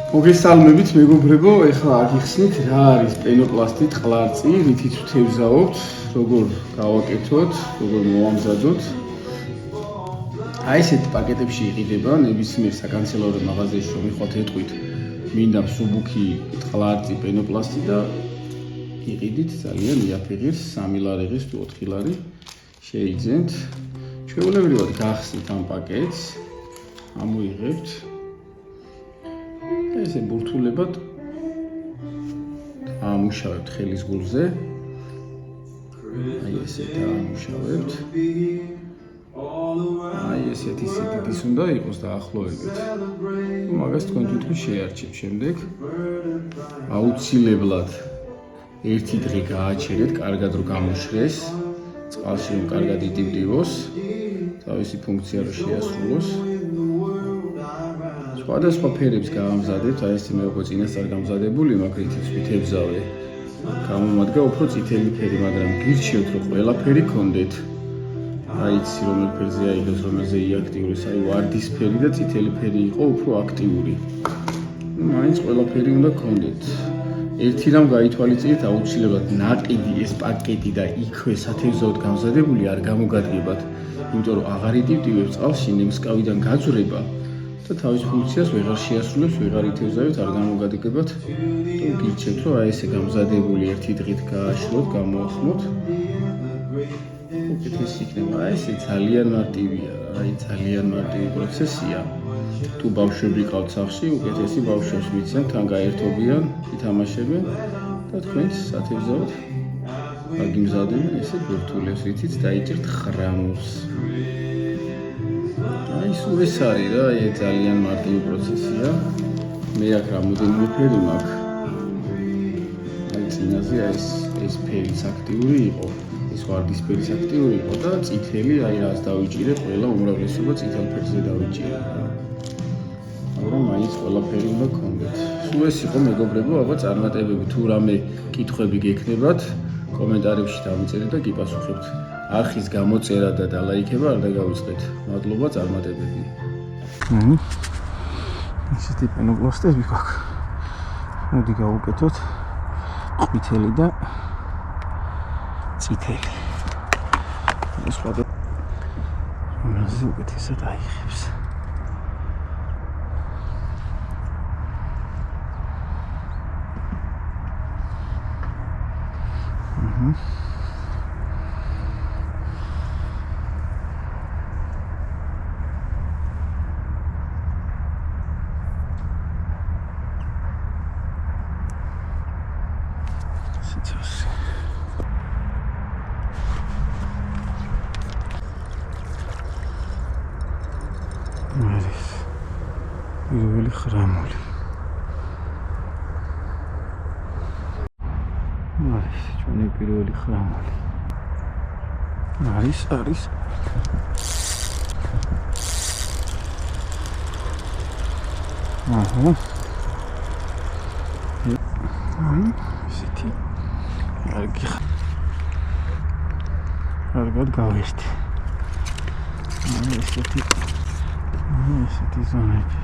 მოგესალმებით მეგობრებო, ეხლა აგიხსნით რა არის პენოპლასტი ტყლარწი, რითიც ვთევზაობთ, როგორ გავაკეთოთ, როგორ მოვამზადოთ. აი ესეთი პაკეტებში იყიდება ნებისმიერ საკანცელორო მაღაზიაში რომ მიხვალთ ეტყვით მინდა მსუბუქი ტყლარწი პენოპლასტი და იყიდით ძალიან იაფიღირს 3 ლარიღის თუ 4 ლარი შეიძენთ. ჩვეულებრივად გახსნით ამ პაკეტს, ამოიღებთ ესე ბურთულებად ამუშავებთ ხელის გულზე. აი ესე დაამუშავებთ. აი ესეთი სიდიდის უნდა იყოს დაახლოებით. მაგას თქვენ თვითონ შეარჩევთ. შემდეგ აუცილებლად ერთი დღე გააჩერეთ, კარგად რომ გამოშრეს, წყალში რომ კარგად იდივდივოს, თავისი ფუნქცია რომ შეასრულოს. სხვადასხვა ფერებს გავამზადებთ, აი ესე მე უკვე წინასწარ გამზადებული მაქვს, რითიც ვთევზავე. გამომადგა უფრო წითელი ფერი, მაგრამ გირჩიოთ რომ ყველაფერი გქონდეთ. აი იცი რომელ ფერზე აიღოს, რომელზე იაქტიური, აი ვარდისფერი და წითელი ფერი იყო უფრო აქტიური. მაინც ყველაფერი უნდა გქონდეთ. ერთი რამ გაითვალისწინეთ, აუცილებლად ნაყიდი ეს პაკეტი და იქვე სათევზაოდ გამზადებული არ გამოგადგებათ, იმიტომ რომ აღარ იდივდივებს წყალში, ნემსკავიდან გაძვრება. და თავის ფუნქციას ვეღარ შეასრულებს, ვეღარ ითევზავით, არ გამოგადგებათ. და გირჩევთ, რომ აი ესე გამზადებული ერთი დღით გააშროთ, გამოახმოთ. უკეთესი იქნება. აი ესე ძალიან მარტივია, აი ძალიან მარტივი პროცესია. თუ ბავშვები ყავთ სახლში, უკეთესი ბავშვებს მიცემთ, თან გაერთობიან, ითამაშებენ და თქვენც სათევზაოდ აგიმზადებენ ესე ბურთულებს, რითიც დაიჭერთ ხრამურს. აი სულ ეს არის რა, აი ძალიან მარტივი პროცესია. მე აქ რამოდენიმე ფერი მაქვს. აი წინაზე ეს ფერიც აქტიური იყო, ეს ვარდისფერიც აქტიური იყო და წითელი აი რას დავიჭირე, ყველა უმრავლესობა წითელ ფერზე დავიჭირე. მაგრამ მაინც ყველაფერი უნდა გქონდეთ. სულ ეს იყო მეგობრებო, აბა წარმატებები თუ რამე კითხვები გექნებათ, კომენტარებში დამიწერეთ და გიპასუხებთ. არხის გამოწერა და დალაიქება არ დაგავიწყეთ. მადლობა, წარმატებები. ესეთი პენოპლასტები გვაქვს. მოდი გავუკეთოთ ყვითელი და წითელი. ეს ვადა რომელზე უკეთესად აიღებს. არის პირველი ხრამული. არის ჩვენი პირველი ხრამული. არის აჰა. ესეთი კარგად გავერთი. ესეთი ზონები.